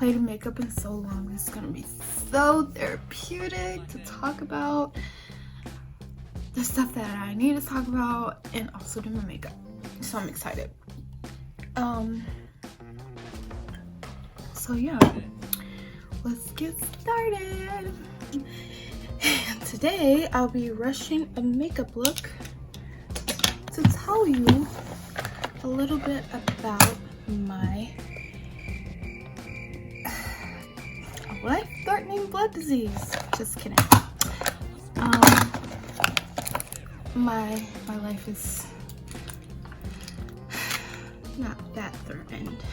played makeup in so long. It's gonna be so therapeutic to talk about the stuff that I need to talk about and also do my makeup. So I'm excited. So yeah, let's get started. And today I'll be rushing a makeup look to tell you a little bit about my life-threatening blood disease. Just kidding. My life is not that threatened,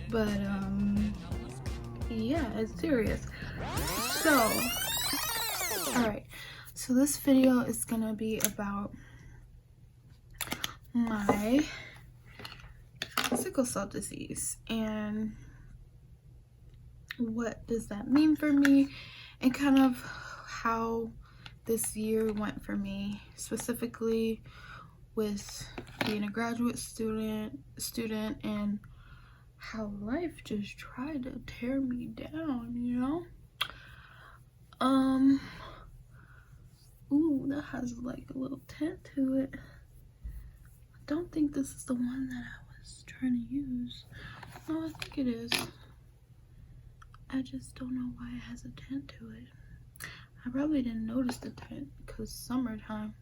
but yeah, it's serious. So all right, so this video is gonna be about my sickle cell disease and what does that mean for me, and kind of how this year went for me, specifically with being a graduate student and how life just tried to tear me down, you know. Ooh, that has like a little tint to it. I don't think this is the one that I was trying to use. No, I think it is. I just don't know why it has a tint to it. I probably didn't notice the tint because summertime.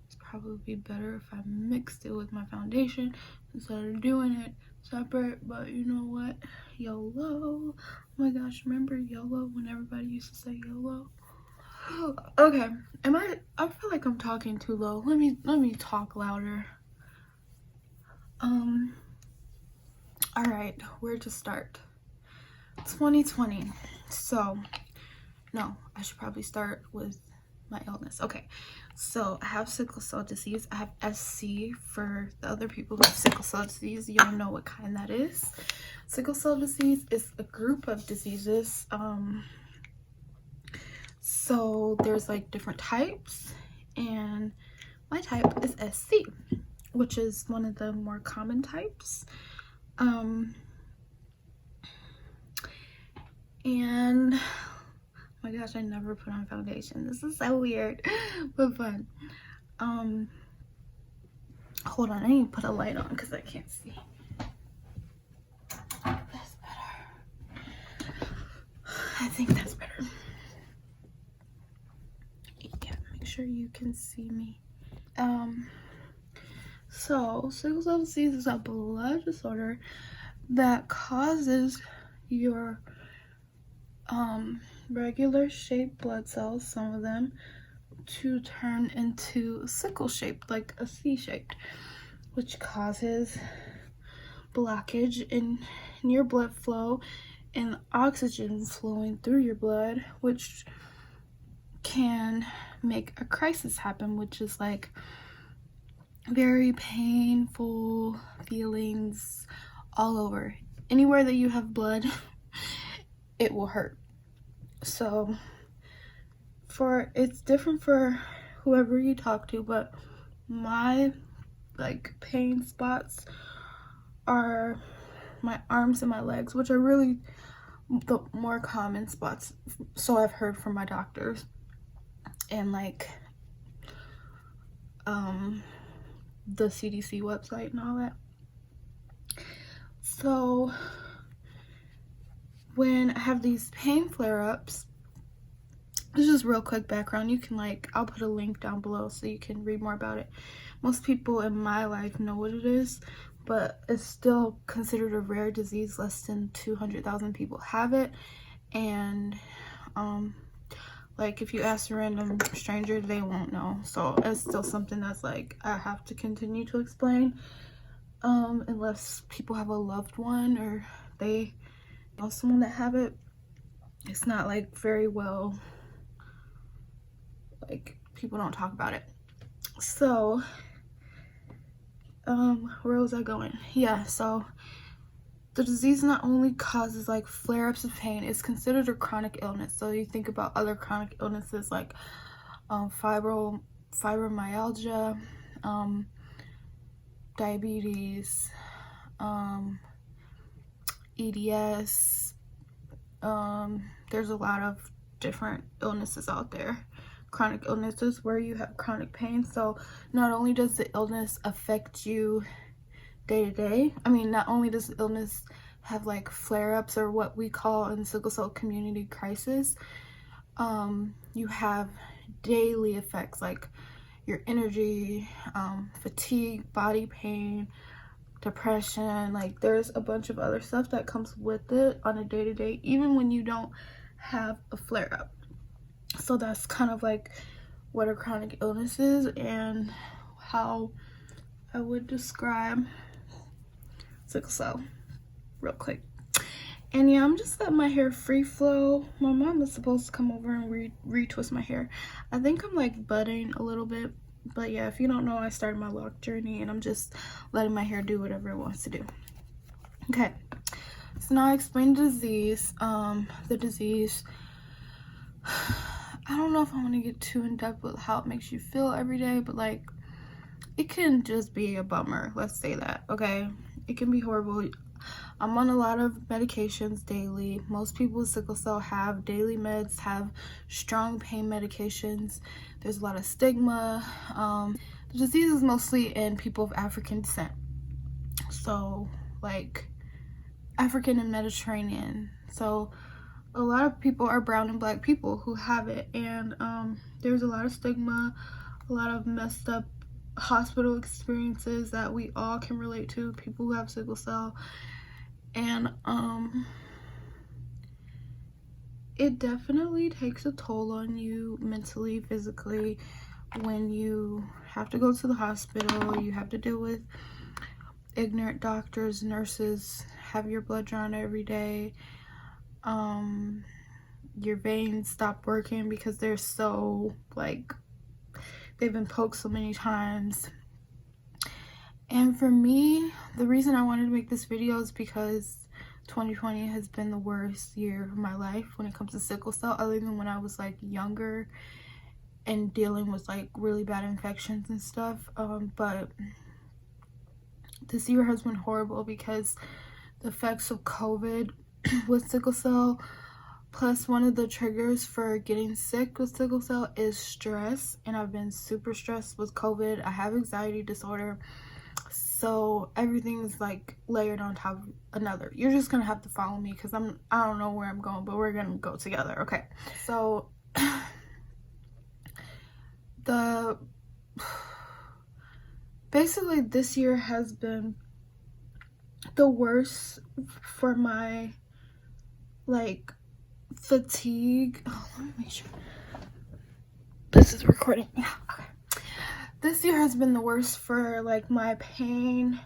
It's probably better if I mixed it with my foundation instead of doing it separate. But you know what? YOLO. Oh my gosh, remember YOLO when everybody used to say YOLO? Okay, I feel like I'm talking too low. Let me talk louder. All right, where to start? 2020. So no, I should probably start with my illness. Okay, so I have sickle cell disease. I have SC for the other people who have sickle cell disease. Y'all know what kind that is. Sickle cell disease is a group of diseases. So there's like different types, and my type is SC, which is one of the more common types. And oh my gosh, I never put on foundation. This is so weird, but fun. Hold on, I need to put a light on because I can't see. That's better. I think that's better. Yeah, make sure you can see me. So sickle cell disease is a blood disorder that causes your regular shaped blood cells, some of them, to turn into sickle shaped, like a C shaped, which causes blockage in your blood flow and oxygen flowing through your blood, which can make a crisis happen, which is like very painful feelings all over. Anywhere that you have blood, it will hurt. So it's different for whoever you talk to, but my like pain spots are my arms and my legs, which are really the more common spots, so I've heard from my doctors and like the CDC website and all that. So when I have these pain flare-ups, this is just real quick background. You can I'll put a link down below so you can read more about it. Most people in my life know what it is, but it's still considered a rare disease. Less than 200,000 people have it, and like if you ask a random stranger, they won't know. So it's still something that's like I have to continue to explain, unless people have a loved one or they know someone that have it. It's not like very well, like people don't talk about it. So where was I going? Yeah, so the disease not only causes like flare-ups of pain, it's considered a chronic illness. So you think about other chronic illnesses like fibromyalgia, diabetes, EDS. There's a lot of different illnesses out there, chronic illnesses where you have chronic pain. So not only does the illness affect you day to day, not only does the illness have like flare-ups, or what we call in sickle cell community crisis, you have daily effects like your energy, fatigue, body pain, depression. Like there's a bunch of other stuff that comes with it on a day-to-day, even when you don't have a flare-up. So that's kind of like what a chronic illness is and how I would describe sickle cell real quick. And yeah, I'm just letting my hair free flow. My mom was supposed to come over and retwist my hair. I think I'm like budding a little bit, but yeah, if you don't know, I started my lock journey and I'm just letting my hair do whatever it wants to do. Okay, so now I explained the disease. The disease, I don't know if I want to get too in depth with how it makes you feel every day, but like it can just be a bummer, let's say that. Okay, it can be horrible. I'm on a lot of medications daily. Most people with sickle cell have daily meds, have strong pain medications. There's a lot of stigma. The disease is mostly in people of African descent. So like African and Mediterranean. So a lot of people are brown and black people who have it. And there's a lot of stigma, a lot of messed up hospital experiences that we all can relate to, people who have sickle cell. And it definitely takes a toll on you mentally, physically, when you have to go to the hospital, you have to deal with ignorant doctors, nurses, have your blood drawn every day, your veins stop working because they're so like they've been poked so many times. And for me, the reason I wanted to make this video is because 2020 has been the worst year of my life when it comes to sickle cell, other than when I was like younger and dealing with like really bad infections and stuff. But this year has been horrible because the effects of COVID with sickle cell, plus one of the triggers for getting sick with sickle cell is stress. And I've been super stressed with COVID. I have anxiety disorder. So everything is like layered on top of another. You're just gonna have to follow me because I don't know where I'm going, but we're gonna go together. Okay, so basically this year has been the worst for my like fatigue. Oh, let me make sure this is recording. Yeah, okay. This year has been the worst for like my pain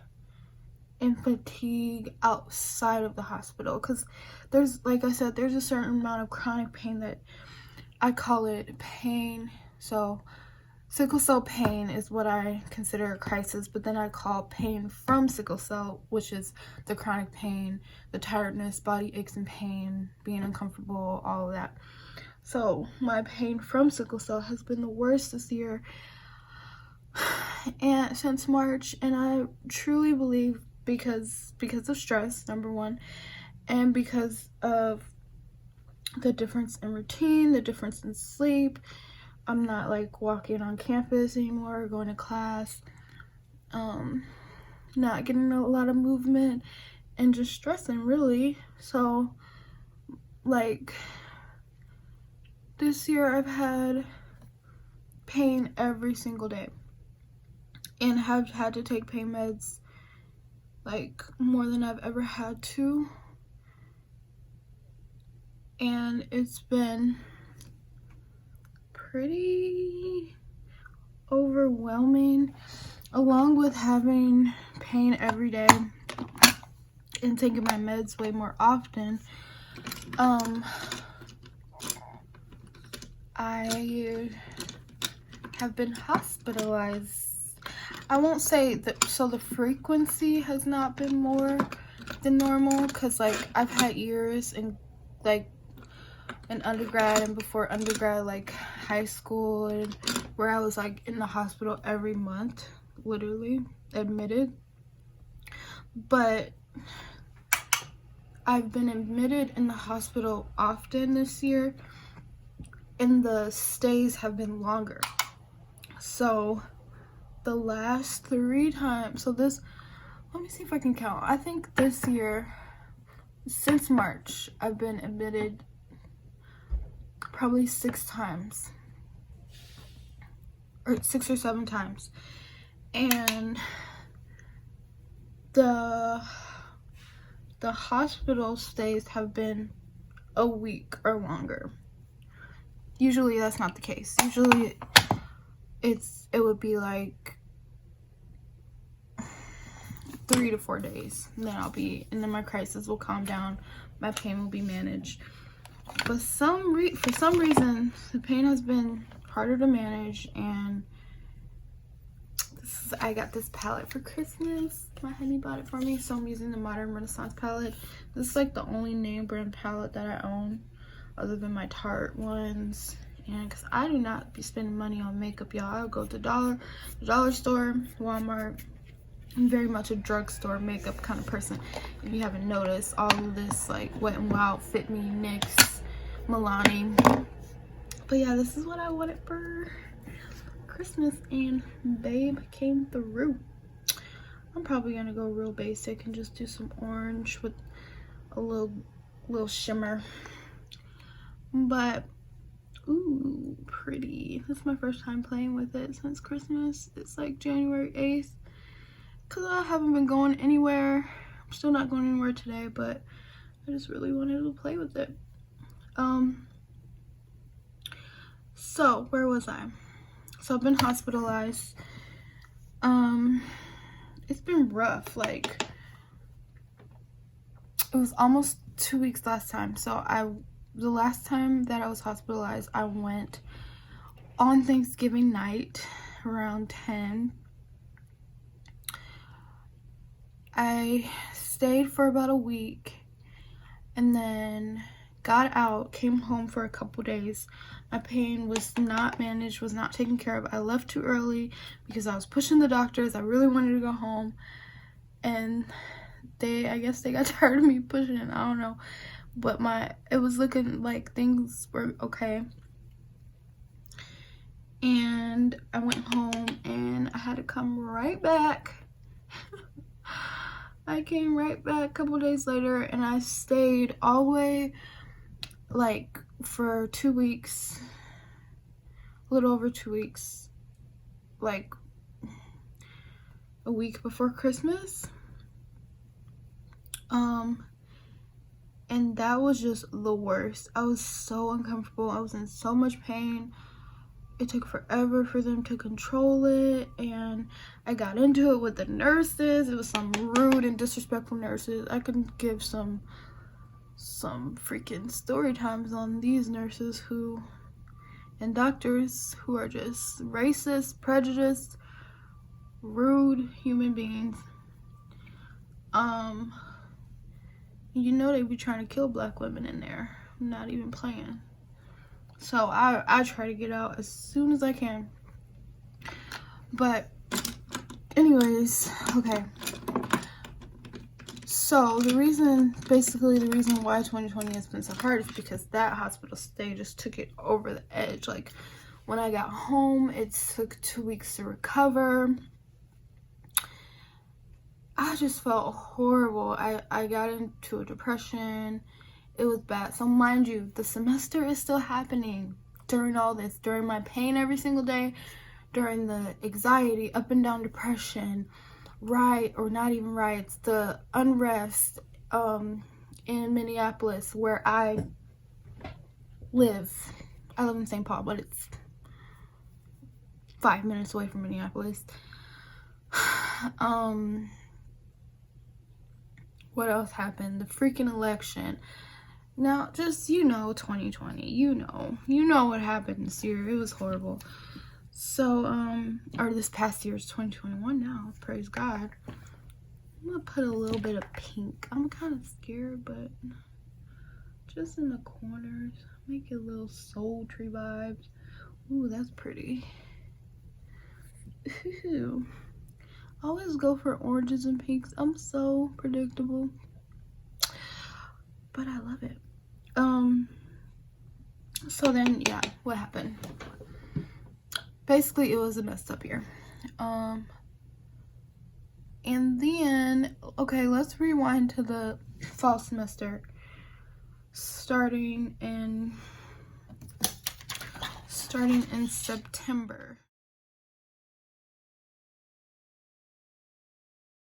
and fatigue outside of the hospital, because there's, like I said, there's a certain amount of chronic pain that I call it pain. So sickle cell pain is what I consider a crisis, but then I call pain from sickle cell, which is the chronic pain, the tiredness, body aches and pain, being uncomfortable, all of that. So my pain from sickle cell has been the worst this year and since March, and I truly believe because of stress, number one, and because of the difference in routine, the difference in sleep. I'm not like walking on campus anymore, going to class, not getting a lot of movement, and just stressing really. So like this year I've had pain every single day and have had to take pain meds like more than I've ever had to, and it's been pretty overwhelming, along with having pain every day and taking my meds way more often. I have been hospitalized. I won't say that, so the frequency has not been more than normal, because like I've had years in like in undergrad and before undergrad, like high school, and where I was like in the hospital every month, literally admitted. But I've been admitted in the hospital often this year, and the stays have been longer. So the last 3 times, let me see if I can count. I think this year, since March, I've been admitted probably 6 times, or 6 or 7 times, and the hospital stays have been a week or longer. Usually that's not the case. Usually it would be like 3 to 4 days, and then my crisis will calm down, my pain will be managed. But for some reason, the pain has been harder to manage, and I got this palette for Christmas. My honey bought it for me, so I'm using the Modern Renaissance palette. This is like the only name brand palette that I own, other than my Tarte ones. And because I do not be spending money on makeup, y'all. I'll go to the dollar store, Walmart. I'm very much a drugstore makeup kind of person. If you haven't noticed, all of this like Wet n Wild, Fit Me, NYX, Milani. But yeah, this is what I wanted for Christmas, and babe came through. I'm probably gonna go real basic and just do some orange with a little shimmer. But ooh, pretty. This is my first time playing with it since Christmas. It's like January 8th. Because I haven't been going anywhere. I'm still not going anywhere today, but I just really wanted to play with it. So where was I? So I've been hospitalized. It's been rough. Like, it was almost 2 weeks last time. So the last time that I was hospitalized, I went on Thanksgiving night around 10. I stayed for about a week and then got out, came home for a couple days. My pain was not managed, was not taken care of. I left too early because I was pushing the doctors. I really wanted to go home, and I guess they got tired of me pushing it. I don't know, but it was looking like things were okay. And I went home and I had to come right back. I came right back a couple days later, and I stayed all the way like for 2 weeks, a little over 2 weeks, like a week before Christmas. And that was just the worst. I was so uncomfortable. I was in so much pain. It took forever for them to control it, and I got into it with the nurses. It was some rude and disrespectful nurses. I could give some freaking story times on these nurses and doctors who are just racist, prejudiced, rude human beings. You know they be trying to kill black women in there. I'm not even playing. So I try to get out as soon as I can. But anyways, okay. So the reason why 2020 has been so hard is because that hospital stay just took it over the edge. Like, when I got home, it took 2 weeks to recover. I just felt horrible. I got into a depression. It was bad. So mind you, the semester is still happening during all this, during my pain every single day, during the anxiety, up and down depression, or not even riots, the unrest in Minneapolis, where I live. I live in St. Paul, but it's 5 minutes away from Minneapolis. What else happened? The freaking election. Now, just, 2020, you know what happened this year. It was horrible. So, or this past year is 2021 now, praise God. I'm gonna put a little bit of pink. I'm kind of scared, but just in the corners, make it a little sultry vibes. Ooh, that's pretty. Ooh. I always go for oranges and pinks. I'm so predictable. but I love it. So then, yeah, what happened? Basically, it was a mess up year. And then, okay, let's rewind to the fall semester, starting in September.